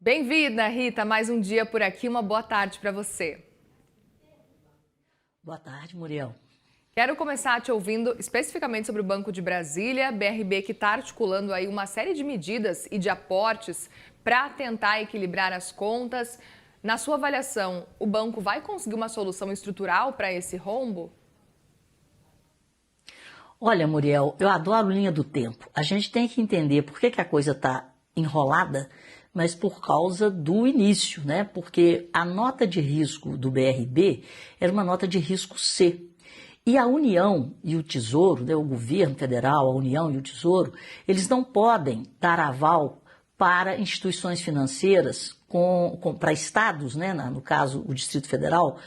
Bem-vinda, Rita, mais um dia por aqui, uma boa tarde para você. Boa tarde, Muriel. Quero começar te ouvindo especificamente sobre o Banco de Brasília, BRB que está articulando aí uma série de medidas e de aportes para tentar equilibrar as contas. Na sua avaliação, o banco vai conseguir uma solução estrutural para esse rombo? Olha, Muriel, eu adoro linha do tempo. A gente tem que entender por que a coisa está enrolada, mas por causa do início, né? Porque a nota de risco do BRB era uma nota de risco C. E a União e o Tesouro, né, o governo federal, a União e o Tesouro, eles não podem dar aval para instituições financeiras, para estados, né, no caso o Distrito Federal,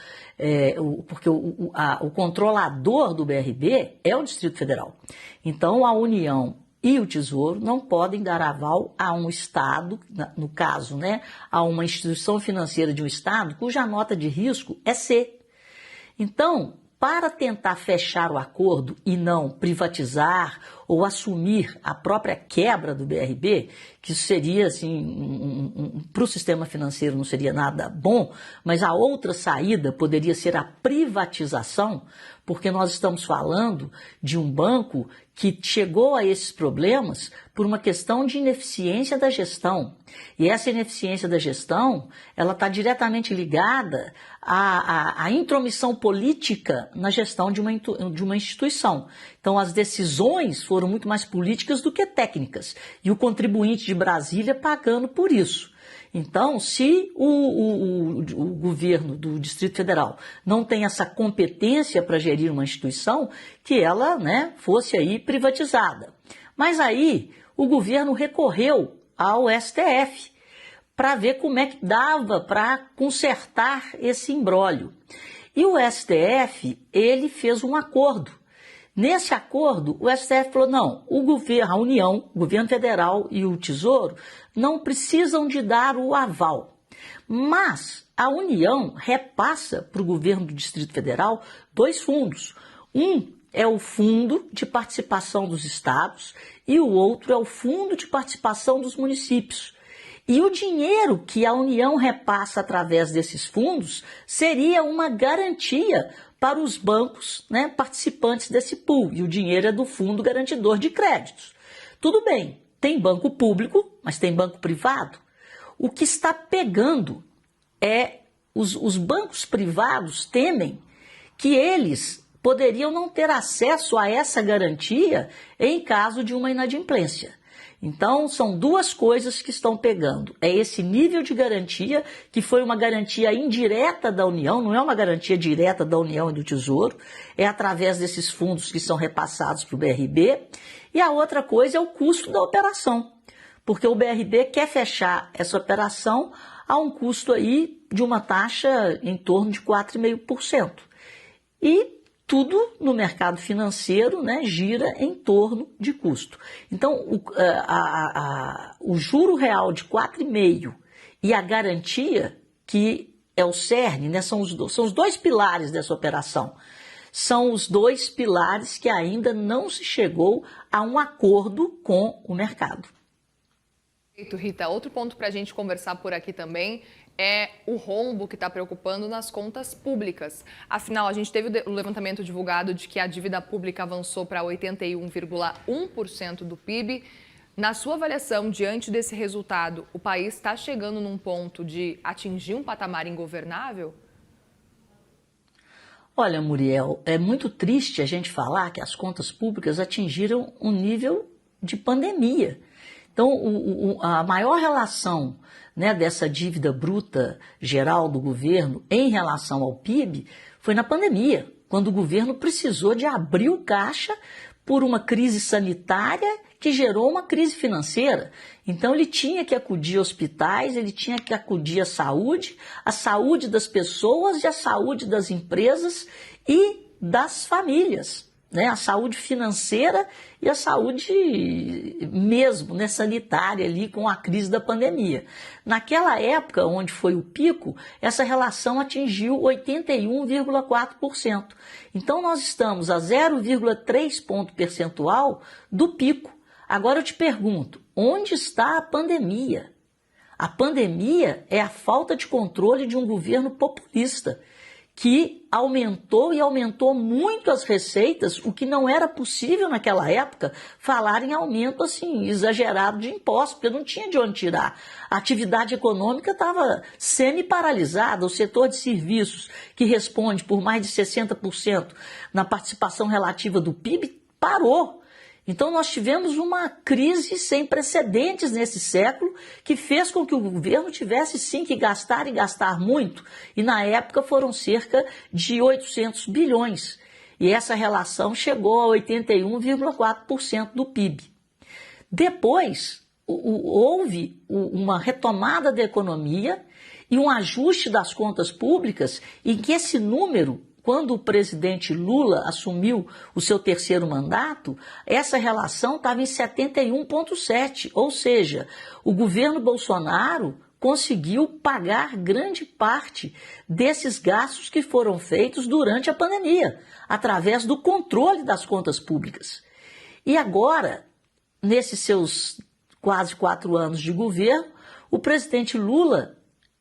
porque o controlador do BRB é o Distrito Federal. Então a União e o Tesouro não podem dar aval a um estado, no caso, né, a uma instituição financeira de um estado cuja nota de risco é C. Então, para tentar fechar o acordo e não privatizar ou assumir a própria quebra do BRB, que isso seria, assim, para o sistema financeiro não seria nada bom, mas a outra saída poderia ser a privatização, porque nós estamos falando de um banco que chegou a esses problemas por uma questão de ineficiência da gestão. E essa ineficiência da gestão, ela está diretamente ligada à intromissão política na gestão de uma instituição. Então, as decisões foram muito mais políticas do que técnicas. E o contribuinte de Brasília pagando por isso. Então, se o governo do Distrito Federal não tem essa competência para gerir uma instituição, que ela, né, fosse aí privatizada. Mas aí o governo recorreu ao STF para ver como é que dava para consertar esse imbróglio. E o STF, ele fez um acordo. Nesse acordo, o STF falou, não, o governo, a União, o governo federal e o Tesouro não precisam de dar o aval. Mas a União repassa para o governo do Distrito Federal dois fundos. Um é o Fundo de Participação dos Estados e o outro é o Fundo de Participação dos Municípios. E o dinheiro que a União repassa através desses fundos seria uma garantia para os bancos, né, participantes desse pool. E o dinheiro é do Fundo Garantidor de Créditos. Tudo bem, tem banco público, mas tem banco privado. O que está pegando é os bancos privados temem que eles poderiam não ter acesso a essa garantia em caso de uma inadimplência. Então, são duas coisas que estão pegando. É esse nível de garantia, que foi uma garantia indireta da União, não é uma garantia direta da União e do Tesouro, é através desses fundos que são repassados para o BRB. E a outra coisa é o custo da operação, porque o BRB quer fechar essa operação a um custo aí de uma taxa em torno de 4,5%. E tudo no mercado financeiro, né, gira em torno de custo. Então, o juro real de 4,5% e a garantia, que é o cerne, né, são os dois pilares dessa operação. São os dois pilares que ainda não se chegou a um acordo com o mercado. Perfeito, Rita. Outro ponto para a gente conversar por aqui também é o rombo que está preocupando nas contas públicas. Afinal, a gente teve o levantamento divulgado de que a dívida pública avançou para 81,1% do PIB. Na sua avaliação, diante desse resultado, o país está chegando num ponto de atingir um patamar ingovernável? Olha, Muriel, é muito triste a gente falar que as contas públicas atingiram um nível de pandemia. Então, a maior relação, né, dessa dívida bruta geral do governo em relação ao PIB foi na pandemia, quando o governo precisou de abrir o caixa por uma crise sanitária que gerou uma crise financeira. Então ele tinha que acudir a hospitais, ele tinha que acudir à a saúde das pessoas e a saúde das empresas e das famílias, né? A saúde financeira e a saúde mesmo, né, sanitária ali com a crise da pandemia. Naquela época, onde foi o pico, essa relação atingiu 81,4%. Então nós estamos a 0,3 ponto percentual do pico. Agora eu te pergunto, onde está a pandemia? A pandemia é a falta de controle de um governo populista, que aumentou e aumentou muito as receitas, o que não era possível naquela época falar em aumento assim exagerado de impostos, porque não tinha de onde tirar. A atividade econômica estava semi-paralisada, o setor de serviços, que responde por mais de 60% na participação relativa do PIB, parou. Então nós tivemos uma crise sem precedentes nesse século que fez com que o governo tivesse sim que gastar e gastar muito. E na época foram cerca de 800 bilhões. E essa relação chegou a 81,4% do PIB. Depois houve uma retomada da economia e um ajuste das contas públicas em que esse número, quando o presidente Lula assumiu o seu terceiro mandato, essa relação estava em 71,7, ou seja, o governo Bolsonaro conseguiu pagar grande parte desses gastos que foram feitos durante a pandemia, através do controle das contas públicas. E agora, nesses seus quase 4 anos de governo, o presidente Lula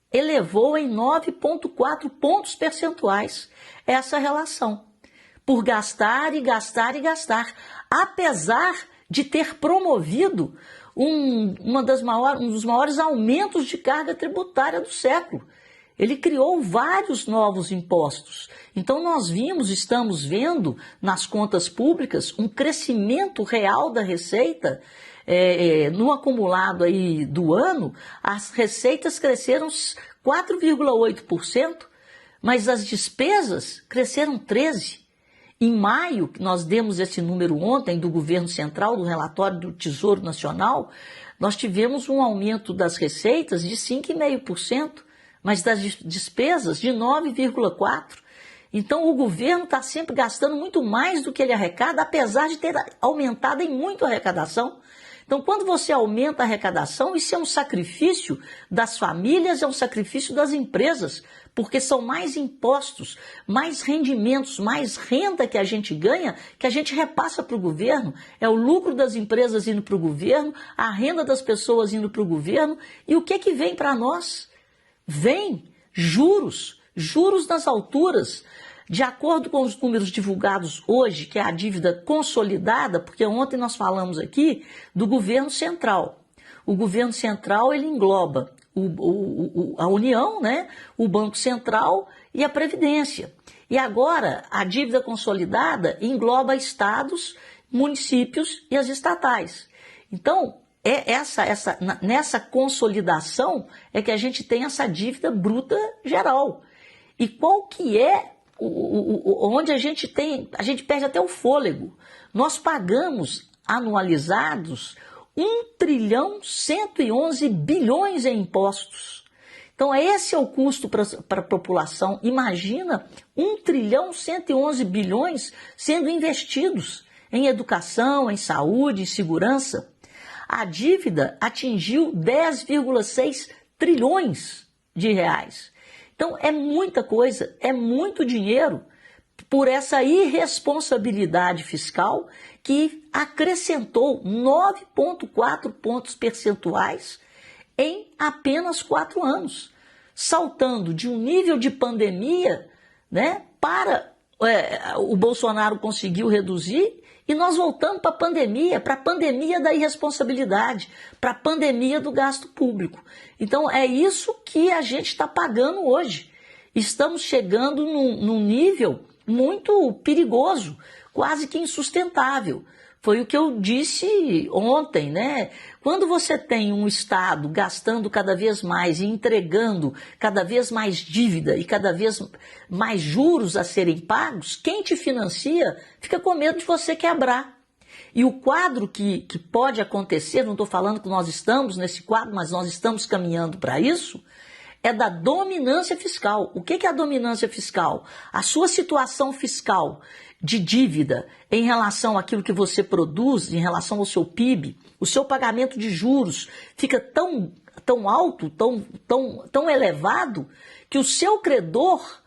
elevou em 9,4 pontos percentuais essa relação, por gastar e gastar e gastar, apesar de ter promovido um dos maiores aumentos de carga tributária do século. Ele criou vários novos impostos. Então nós estamos vendo nas contas públicas um crescimento real da receita. No acumulado aí do ano, as receitas cresceram 4,8%, mas as despesas cresceram 13%. Em maio, nós demos esse número ontem do governo central, do relatório do Tesouro Nacional, nós tivemos um aumento das receitas de 5,5%, mas das despesas de 9,4%. Então o governo está sempre gastando muito mais do que ele arrecada, apesar de ter aumentado em muito a arrecadação. Então, quando você aumenta a arrecadação, isso é um sacrifício das famílias, é um sacrifício das empresas, porque são mais impostos, mais rendimentos, mais renda que a gente ganha, que a gente repassa para o governo. É o lucro das empresas indo para o governo, a renda das pessoas indo para o governo. E o que vem para nós? Vem juros nas alturas. De acordo com os números divulgados hoje, que é a dívida consolidada, porque ontem nós falamos aqui do governo central. O governo central ele engloba a União, né, o Banco Central e a Previdência. E agora a dívida consolidada engloba estados, municípios e as estatais. Então, nessa consolidação é que a gente tem essa dívida bruta geral. E qual que é onde a gente perde até o fôlego. Nós pagamos anualizados 1,111 trilhões em impostos. Então esse é o custo para a população. Imagina 1,111 trilhões sendo investidos em educação, em saúde, em segurança. A dívida atingiu 10,6 trilhões de reais. Então, é muita coisa, é muito dinheiro por essa irresponsabilidade fiscal que acrescentou 9,4 pontos percentuais em apenas 4 anos, saltando de um nível de pandemia, né, o Bolsonaro conseguiu reduzir e nós voltamos para a pandemia da irresponsabilidade, para a pandemia do gasto público. Então é isso que a gente está pagando hoje. Estamos chegando num nível muito perigoso, quase que insustentável. Foi o que eu disse ontem, né? Quando você tem um Estado gastando cada vez mais e entregando cada vez mais dívida e cada vez mais juros a serem pagos, quem te financia fica com medo de você quebrar. E o quadro que pode acontecer, não estou falando que nós estamos nesse quadro, mas nós estamos caminhando para isso, é da dominância fiscal. O que é a dominância fiscal? A sua situação fiscal de dívida em relação àquilo que você produz, em relação ao seu PIB, o seu pagamento de juros fica tão alto, tão elevado, que o seu credor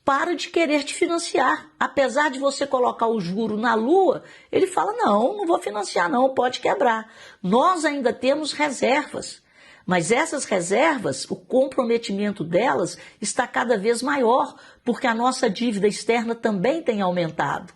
para de querer te financiar. Apesar de você colocar o juro na lua, ele fala, não vou financiar não, pode quebrar. Nós ainda temos reservas, Mas essas reservas, o comprometimento delas está cada vez maior, porque a nossa dívida externa também tem aumentado.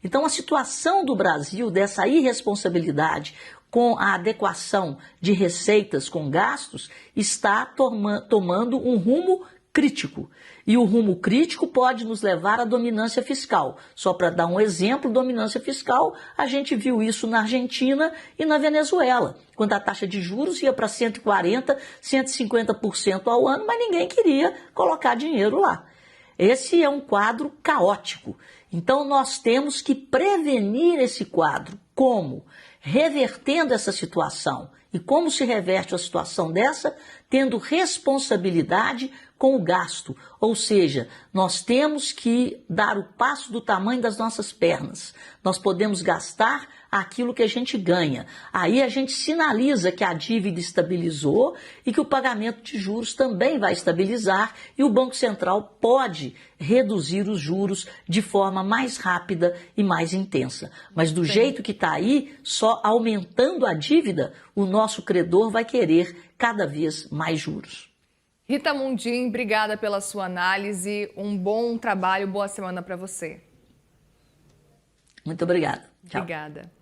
Então, a situação do Brasil, dessa irresponsabilidade com a adequação de receitas com gastos, está tomando um rumo crítico. E o rumo crítico pode nos levar à dominância fiscal. Só para dar um exemplo, dominância fiscal, a gente viu isso na Argentina e na Venezuela, quando a taxa de juros ia para 140%, 150% ao ano, mas ninguém queria colocar dinheiro lá. Esse é um quadro caótico. Então, nós temos que prevenir esse quadro. Como? Revertendo essa situação. E como se reverte a situação dessa? Tendo responsabilidade com o gasto. Ou seja, nós temos que dar o passo do tamanho das nossas pernas. Nós podemos gastar aquilo que a gente ganha. Aí a gente sinaliza que a dívida estabilizou e que o pagamento de juros também vai estabilizar e o Banco Central pode reduzir os juros de forma mais rápida e mais intensa. Mas do jeito que está aí, só aumentando a dívida, o nosso credor vai querer cada vez mais juros. Rita Mundim, obrigada pela sua análise. Um bom trabalho, boa semana para você. Muito obrigada. Tchau. Obrigada.